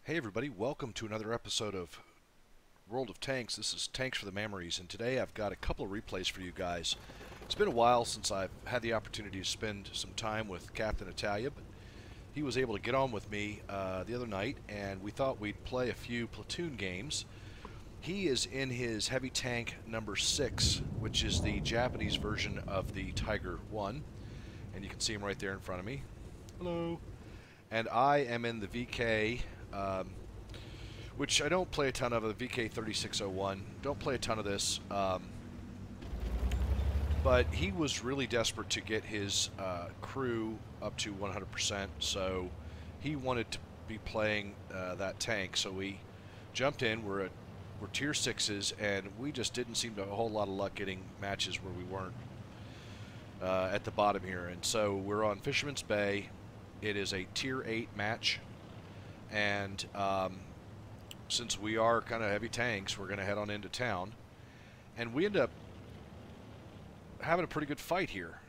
Hey everybody, welcome to another episode of World of Tanks. This is Tanks for the Mammeries, and today I've got a couple of replays for you guys. It's been a while since I've had the opportunity to spend some time with Captain Italia, but he was able to get on with me the other night, and we thought we'd play a few platoon games. He is in his heavy tank number 6, which is the Japanese version of the Tiger 1, and you can see him right there in front of me. Hello. And I am in the VK, which I don't play a ton of, the VK 3601. Don't play a ton of this, but he was really desperate to get his crew up to 100%, so he wanted to be playing that tank. So we jumped in. We're tier 6s, and we just didn't seem to have a whole lot of luck getting matches where we weren't at the bottom here. And so we're on Fisherman's Bay. It is a tier 8 match, and since we are kind of heavy tanks, we're going to head on into town, and we end up having a pretty good fight here.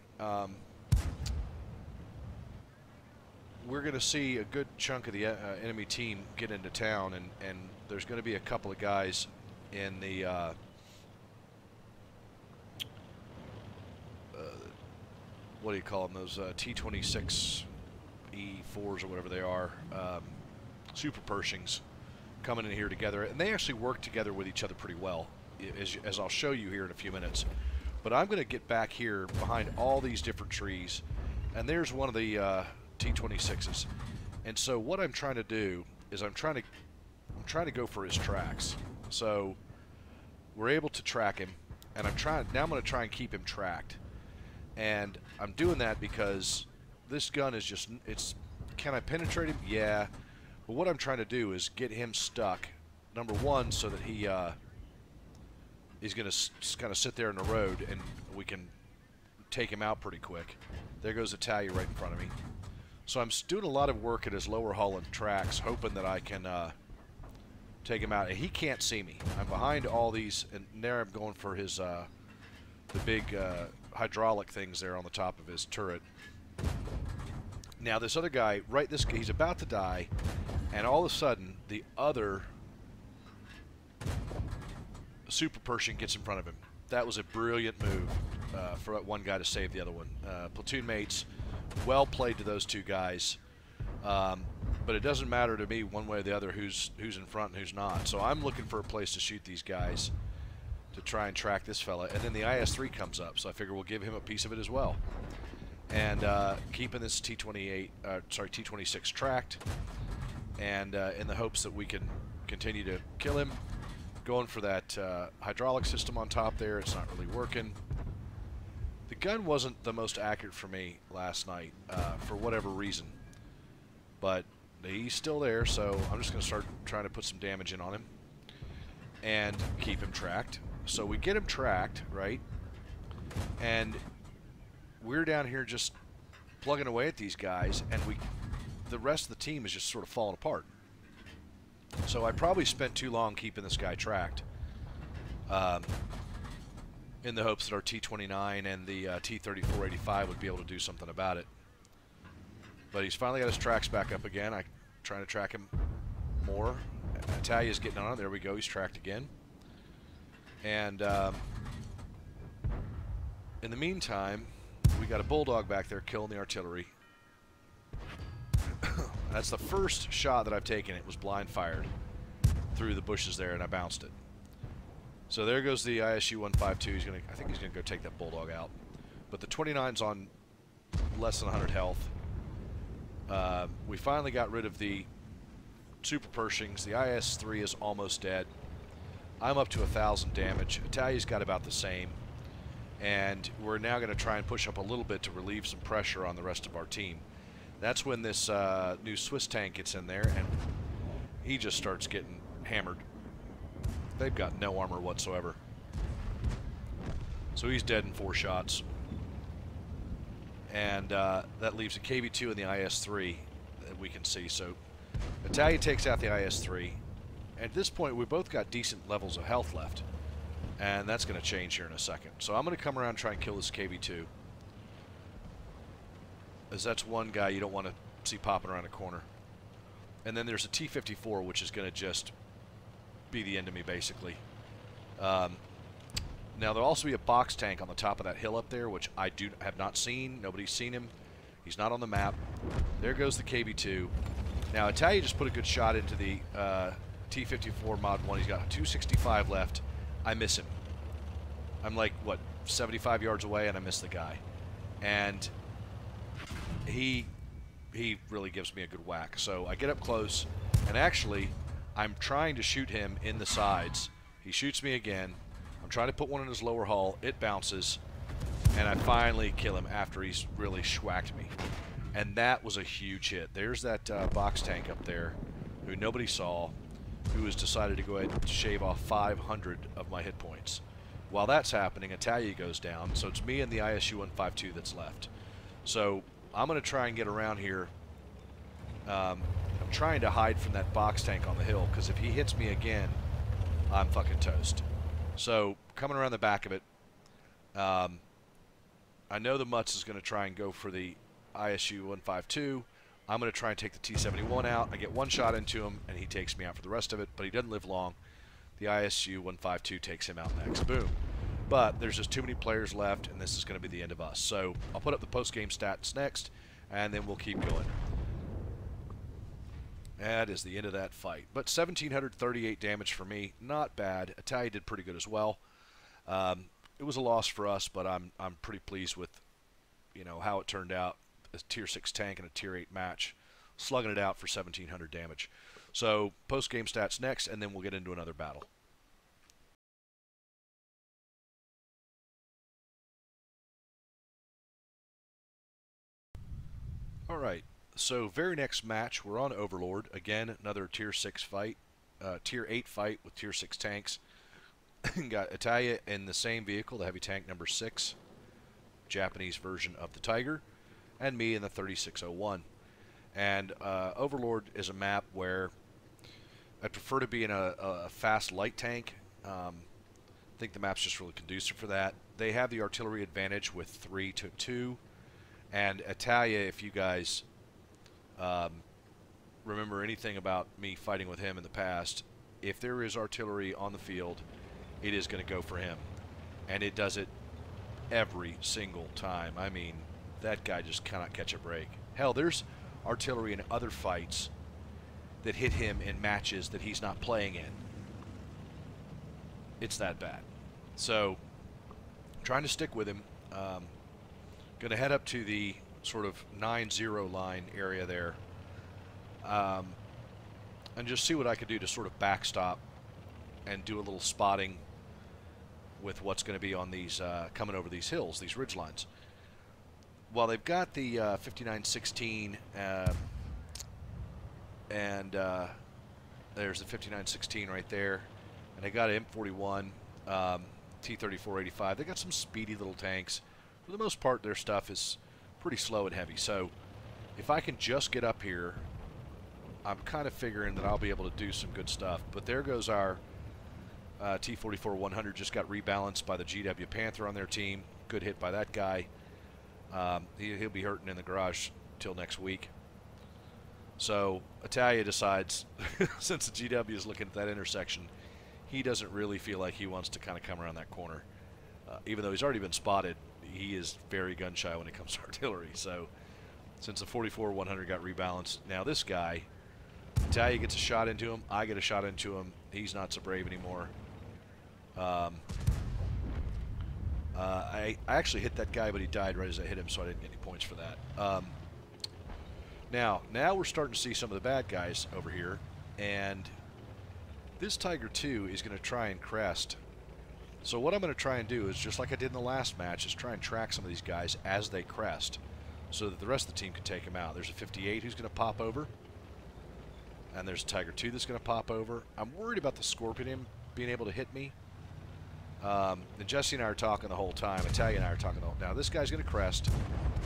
We're going to see a good chunk of the enemy team get into town, and there's going to be a couple of guys in the what do you call them, those T-26 E4s or whatever they are, Super Pershings, coming in here together, and they actually work together with each other pretty well, as I'll show you here in a few minutes. But I'm going to get back here behind all these different trees, and there's one of the T-26s. And so what I'm trying to do is I'm trying to go for his tracks. So we're able to track him, and I'm going to try and keep him tracked. And I'm doing that because this gun is just, can I penetrate him? Yeah. But what I'm trying to do is get him stuck, number one, so that he's going to kind of sit there in the road and we can take him out pretty quick. There goes Italia right in front of me. So I'm doing a lot of work at his lower hull and tracks, hoping that I can take him out. And he can't see me. I'm behind all these, and there I'm going for his the big hydraulic things there on the top of his turret. Now this other guy, he's about to die, and all of a sudden the other Super Pershing gets in front of him. That was a brilliant move for that one guy to save the other one. Platoon mates, well played to those two guys, but it doesn't matter to me one way or the other who's in front and who's not. So I'm looking for a place to shoot these guys to try and track this fella, and then the IS-3 comes up, so I figure we'll give him a piece of it as well. And keeping this T-26 tracked, and in the hopes that we can continue to kill him. Going for that hydraulic system on top there. It's not really working. The gun wasn't the most accurate for me last night for whatever reason, but he's still there, so I'm just going to start trying to put some damage in on him and keep him tracked. So we get him tracked, right? And we're down here just plugging away at these guys, and the rest of the team is just sort of falling apart. So I probably spent too long keeping this guy tracked, in the hopes that our T-29 and the T-3485 would be able to do something about it. But he's finally got his tracks back up again. I'm trying to track him more. Italia's getting on. There we go. He's tracked again. And in the meantime, we got a bulldog back there killing the artillery. That's the first shot that I've taken. It was blind fired through the bushes there, and I bounced it. So there goes the ISU-152. I think he's gonna go take that bulldog out. But the 29's on less than 100 health. We finally got rid of the Super Pershings. The IS-3 is almost dead. I'm up to 1,000 damage. Italia's got about the same. And we're now going to try and push up a little bit to relieve some pressure on the rest of our team. That's when this new Swiss tank gets in there, and he just starts getting hammered. They've got no armor whatsoever. So he's dead in 4 shots. And that leaves a KV-2 and the IS-3 that we can see. So Italia takes out the IS-3. At this point, we both got decent levels of health left. And that's going to change here in a second. So I'm going to come around and try and kill this KV-2. As that's one guy you don't want to see popping around a corner. And then there's a T-54, which is going to just be the end of me, basically. Now, there'll also be a box tank on the top of that hill up there, which I have not seen. Nobody's seen him. He's not on the map. There goes the KV-2. Now, Italia just put a good shot into the T-54 Mod 1. He's got 265 left. I miss him. I'm like, what, 75 yards away, and I miss the guy. And he really gives me a good whack. So I get up close, and actually, I'm trying to shoot him in the sides. He shoots me again. I'm trying to put one in his lower hull. It bounces, and I finally kill him after he's really schwacked me. And that was a huge hit. There's that box tank up there who nobody saw, who has decided to go ahead and shave off 500 of my hit points. While that's happening, Italia goes down, so it's me and the ISU-152 that's left. So I'm going to try and get around here. I'm trying to hide from that box tank on the hill, because if he hits me again, I'm fucking toast. So coming around the back of it, I know the Mutz is going to try and go for the ISU-152. I'm going to try and take the T-71 out. I get one shot into him, and he takes me out for the rest of it, but he doesn't live long. The ISU-152 takes him out next. Boom. But there's just too many players left, and this is going to be the end of us. So I'll put up the post-game stats next, and then we'll keep going. That is the end of that fight. But 1,738 damage for me. Not bad. Italia did pretty good as well. It was a loss for us, but I'm pretty pleased with, you know, how it turned out. A tier 6 tank and a tier 8 match, slugging it out for 1,700 damage. So post-game stats next, and then we'll get into another battle. All right, so very next match, we're on Overlord. Again, another tier 6 fight, tier 8 fight with tier 6 tanks. Got Italia in the same vehicle, the heavy tank number 6, Japanese version of the Tiger, and me in the 3601. And Overlord is a map where I prefer to be in a fast light tank. I think the map's just really conducive for that. They have the artillery advantage with 3 to 2. And Italia, if you guys remember anything about me fighting with him in the past, if there is artillery on the field, it is going to go for him. And it does it every single time. I mean, that guy just cannot catch a break. Hell, there's artillery in other fights that hit him in matches that he's not playing in. It's that bad. So, trying to stick with him. Going to head up to the sort of 9-0 line area there, and just see what I could do to sort of backstop and do a little spotting with what's going to be on these coming over these hills, these ridge lines. Well, they've got the 5916, and there's the 5916 right there, and they got an M41, T-3485. They got some speedy little tanks. For the most part, their stuff is pretty slow and heavy. So if I can just get up here, I'm kind of figuring that I'll be able to do some good stuff. But there goes our T-44-100. Just got rebalanced by the GW Panther on their team. Good hit by that guy. He'll be hurting in the garage till next week. So Italia decides, since the GW is looking at that intersection, he doesn't really feel like he wants to kind of come around that corner. Even though he's already been spotted, he is very gun shy when it comes to artillery. So since the 44-100 got rebalanced, now this guy, Italia gets a shot into him, I get a shot into him. He's not so brave anymore. I actually hit that guy, but he died right as I hit him, so I didn't get any points for that. Now we're starting to see some of the bad guys over here, and this Tiger 2 is going to try and crest. So what I'm going to try and do is, just like I did in the last match, is try and track some of these guys as they crest so that the rest of the team can take them out. There's a 58 who's going to pop over, and there's a Tiger 2 that's going to pop over. I'm worried about the Scorpion being able to hit me. And Jesse and I are talking the whole time. Italia and I are talking the whole time. Now, this guy's going to crest.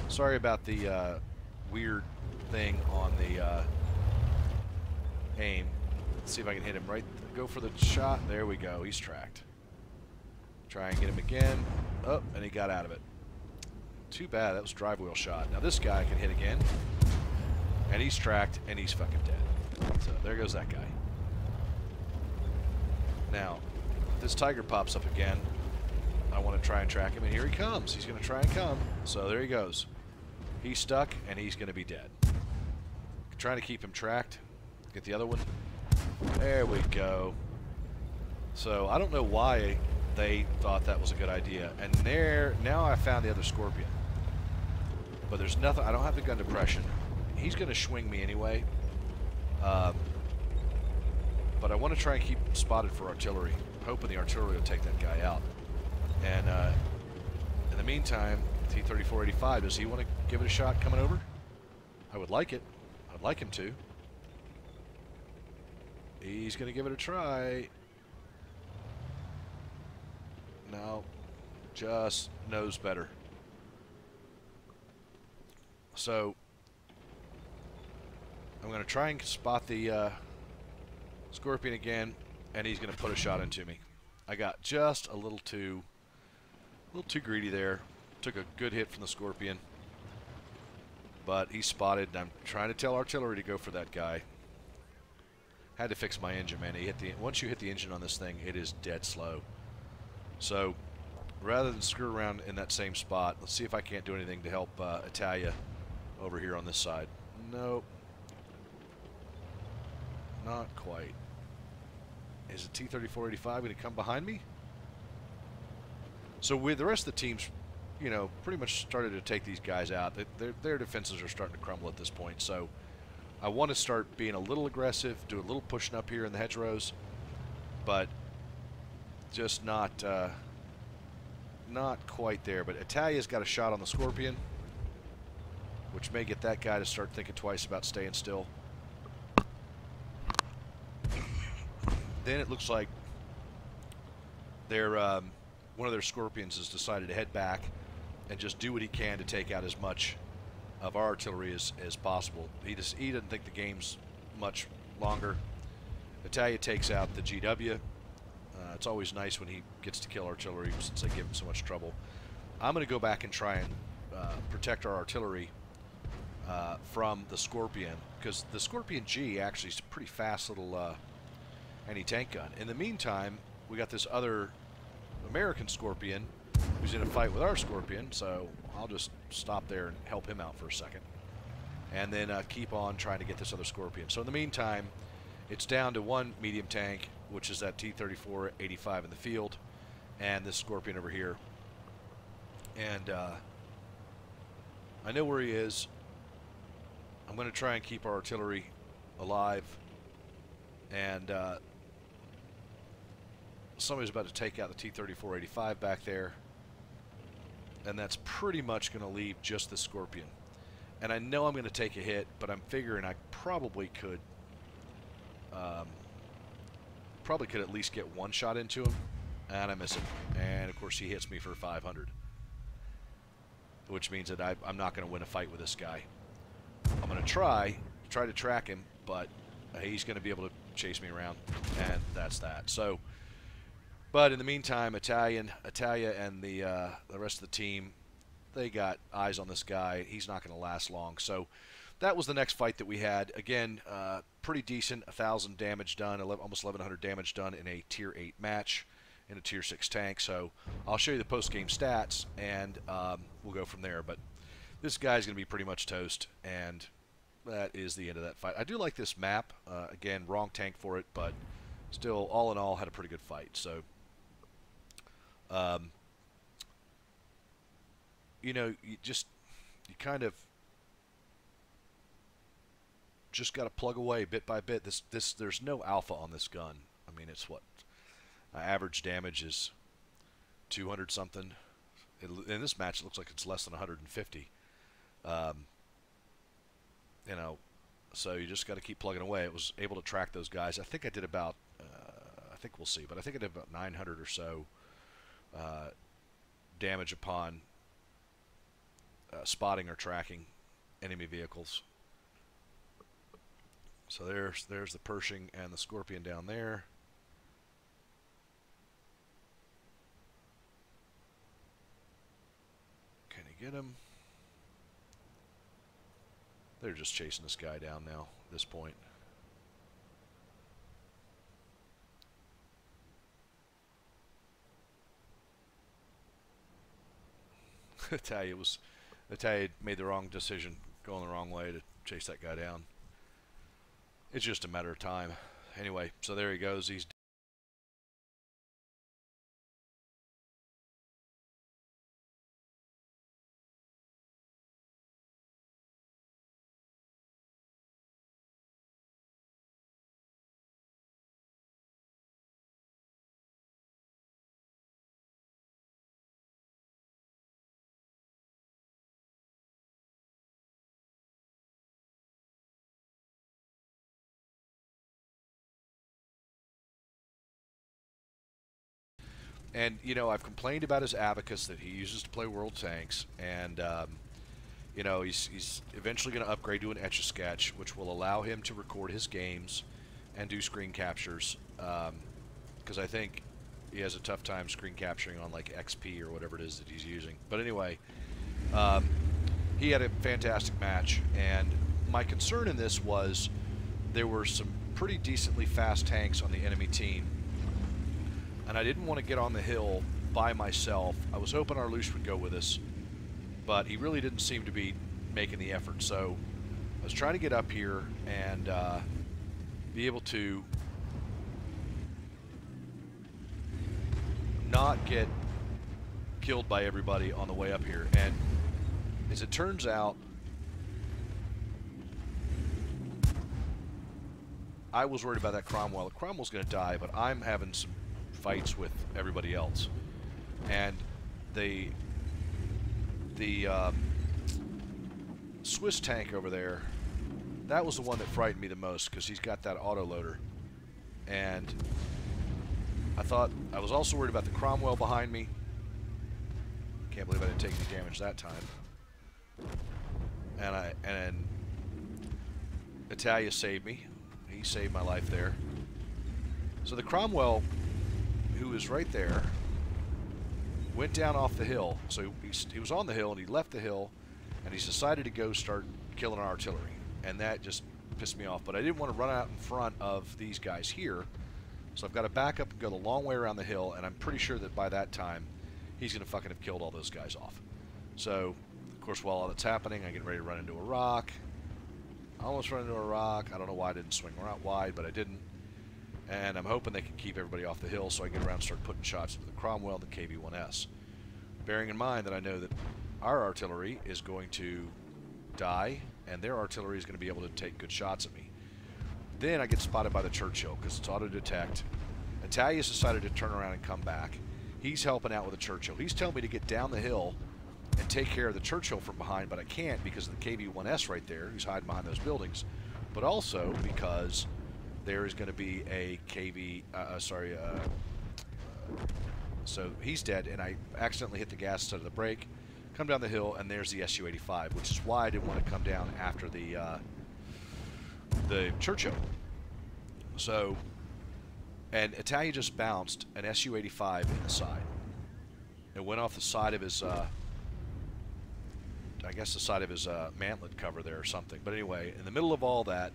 Sorry about the weird thing on the aim. Let's see if I can hit him right. Go for the shot. There we go. He's tracked. Try and get him again. Oh, and he got out of it. Too bad. That was drive wheel shot. Now this guy can hit again. And he's tracked, and he's fucking dead. So there goes that guy. Now, if this tiger pops up again, I want to try and track him, and here he comes. He's going to try and come. So there he goes. He's stuck, and he's going to be dead. Trying to keep him tracked. Get the other one. There we go. So I don't know why they thought that was a good idea. And there, now I found the other scorpion. But there's nothing. I don't have the gun depression. He's going to swing me anyway. But I want to try and keep him spotted for artillery. Hoping the artillery will take that guy out. And in the meantime, T-34-85, does he want to give it a shot coming over? I would like it. I'd like him to. He's going to give it a try. No, just knows better. So I'm going to try and spot the scorpion again, and he's going to put a shot into me. I got just a little too greedy there. Took a good hit from the scorpion, but he's spotted, and I'm trying to tell artillery to go for that guy. Had to fix my engine, man. Once you hit the engine on this thing, it is dead slow. So rather than screw around in that same spot, let's see if I can't do anything to help Italia over here on this side. Nope. Not quite. Is a T-34-85 going to come behind me? So with the rest of the teams, you know, pretty much started to take these guys out. Their defenses are starting to crumble at this point. So I want to start being a little aggressive, do a little pushing up here in the hedgerows, but just not quite there. But Italia's got a shot on the scorpion, which may get that guy to start thinking twice about staying still. Then it looks like one of their scorpions has decided to head back and just do what he can to take out as much of our artillery as possible. He doesn't think the game's much longer. Italia takes out the GW. It's always nice when he gets to kill artillery since they give him so much trouble. I'm going to go back and try and protect our artillery from the Scorpion, because the Scorpion G actually is a pretty fast little anti-tank gun. In the meantime, we got this other American Scorpion who's in a fight with our Scorpion, so I'll just stop there and help him out for a second. And then keep on trying to get this other Scorpion. So in the meantime, it's down to one medium tank, which is that T-34-85 in the field, and this Scorpion over here. And I know where he is. I'm going to try and keep our artillery alive. And somebody's about to take out the T-34-85 back there. And that's pretty much going to leave just the Scorpion. And I know I'm going to take a hit, but I'm figuring I probably could at least get one shot into him. And I miss him. And of course he hits me for 500. Which means that I'm not going to win a fight with this guy. I'm going to try to track him, but he's going to be able to chase me around, and that's that. So, but in the meantime, Italia and the rest of the team, they got eyes on this guy. He's not going to last long. So that was the next fight that we had. Again, pretty decent, 1,000 damage done, almost 1,100 damage done in a Tier 8 match in a Tier 6 tank. So I'll show you the post-game stats, and we'll go from there. But this guy's going to be pretty much toast, and that is the end of that fight. I do like this map. Again, wrong tank for it, but still, all in all, had a pretty good fight. So, you know, you kind of just got to plug away bit by bit. There's no alpha on this gun. I mean, it's what average damage is 200 something. In this match, it looks like it's less than 150. You know, so you just got to keep plugging away. It was able to track those guys. I think I did about, I think we'll see, but I think I did about 900 or so damage upon spotting or tracking enemy vehicles. So there's the Pershing and the Scorpion down there. Can he get him? They're just chasing this guy down now at this point. Italia made the wrong decision, going the wrong way to chase that guy down. It's just a matter of time. Anyway, so there he goes. He's and you know, I've complained about his abacus that he uses to play world tanks, and you know, he's eventually going to upgrade to an Etch-a-Sketch, which will allow him to record his games and do screen captures. Because I think he has a tough time screen capturing on like XP or whatever it is that he's using. But anyway, he had a fantastic match, and my concern in this was there were some pretty decently fast tanks on the enemy team, and I didn't want to get on the hill by myself. I was hoping Arlush would go with us, but he really didn't seem to be making the effort. So I was trying to get up here and be able to not get killed by everybody on the way up here. And as it turns out, I was worried about that Cromwell. Cromwell's going to die, but I'm having some fights with everybody else. And the Swiss tank over there, that was the one that frightened me the most, because he's got that autoloader. And I was also worried about the Cromwell behind me. Can't believe I didn't take any damage that time. And Italia saved me. He saved my life there. So the Cromwell, who was right there, went down off the hill. So he was on the hill, and he left the hill, and he's decided to go start killing our artillery. And that just pissed me off. But I didn't want to run out in front of these guys here. So I've got to back up and go the long way around the hill, and I'm pretty sure that by that time, he's going to fucking have killed all those guys off. So, of course, while all that's happening, I get ready to run into a rock. I almost run into a rock. I don't know why I didn't swing out wide, but I didn't. And I'm hoping they can keep everybody off the hill so I get around and start putting shots into the Cromwell and the KV-1S. Bearing in mind that I know that our artillery is going to die, and their artillery is going to be able to take good shots at me. Then I get spotted by the Churchill because it's auto-detect. Italia's decided to turn around and come back. He's helping out with the Churchill. He's telling me to get down the hill and take care of the Churchill from behind, but I can't because of the KV-1S right there, who's hiding behind those buildings. But also because there is going to be a so he's dead, and I accidentally hit the gas instead of the brake, come down the hill, and there's the Su-85, which is why I didn't want to come down after the Churchill. So, and Italia just bounced an Su-85 in the side. It went off the side of his, I guess the side of his mantlet cover there or something. But anyway, in the middle of all that,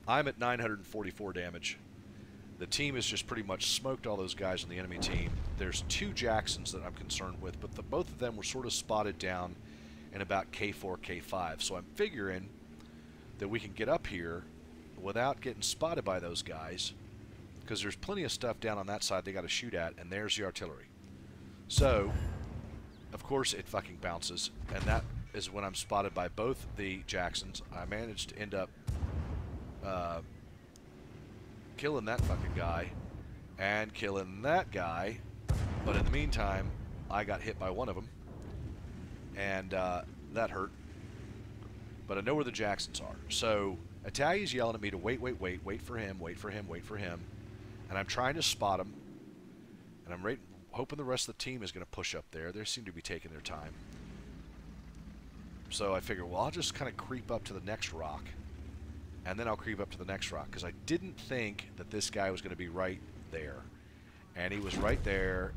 I'm at 944 damage. The team has just pretty much smoked all those guys on the enemy team. There's two Jacksons that I'm concerned with, but both of them were sort of spotted down in about K4, K5. So I'm figuring that we can get up here without getting spotted by those guys, because there's plenty of stuff down on that side they got to shoot at, and there's the artillery. So, of course, it fucking bounces, and that is when I'm spotted by both the Jacksons. I managed to end up killing that fucking guy and killing that guy, but in the meantime, I got hit by one of them, and that hurt. But I know where the Jacksons are. So Italia's yelling at me to wait for him, and I'm trying to spot him, and I'm hoping the rest of the team is going to push up there. They seem to be taking their time. So I figure, well, I'll just kind of creep up to the next rock, and then I'll creep up to the next rock, because I didn't think that this guy was going to be right there. And he was right there,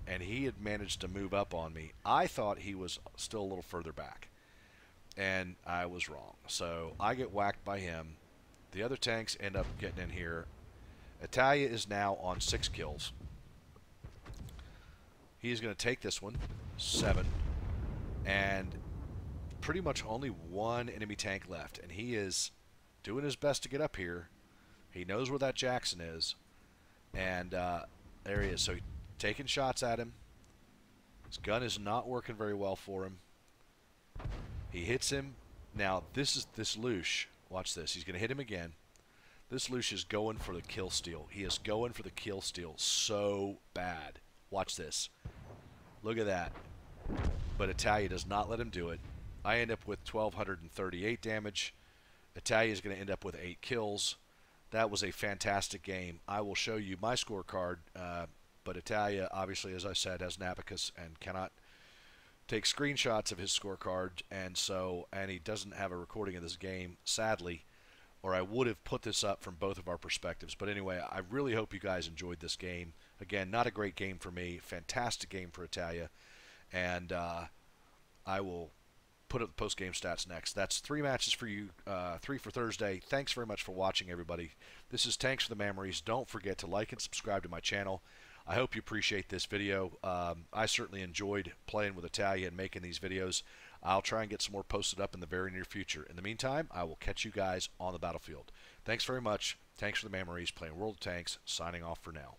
and he had managed to move up on me. I thought he was still a little further back, and I was wrong. So I get whacked by him. The other tanks end up getting in here. Italia is now on 6 kills. He's going to take this one, 7. and pretty much only one enemy tank left, and he is doing his best to get up here. He knows where that Jackson is, and there he is. So he's taking shots at him. His gun is not working very well for him. He hits him. Now, this is this Lush. Watch this. He's going to hit him again. This Lush is going for the kill steal. He is going for the kill steal so bad. Watch this. Look at that. But Italia does not let him do it. I end up with 1,238 damage. Italia is going to end up with 8 kills. That was a fantastic game. I will show you my scorecard, but Italia, obviously, as I said, has an abacus and cannot take screenshots of his scorecard, and he doesn't have a recording of this game, sadly, or I would have put this up from both of our perspectives. But anyway, I really hope you guys enjoyed this game. Again, not a great game for me, fantastic game for Italia, and I will put up the post-game stats next. That's 3 matches for you, 3 for Thursday. Thanks very much for watching, everybody. This is Tanks for the Mammeries. Don't forget to like and subscribe to my channel. I hope you appreciate this video. I certainly enjoyed playing with Italia and making these videos. I'll try and get some more posted up in the very near future. In the meantime, I will catch you guys on the battlefield. Thanks very much. Tanks for the Mammeries, playing World of Tanks, signing off for now.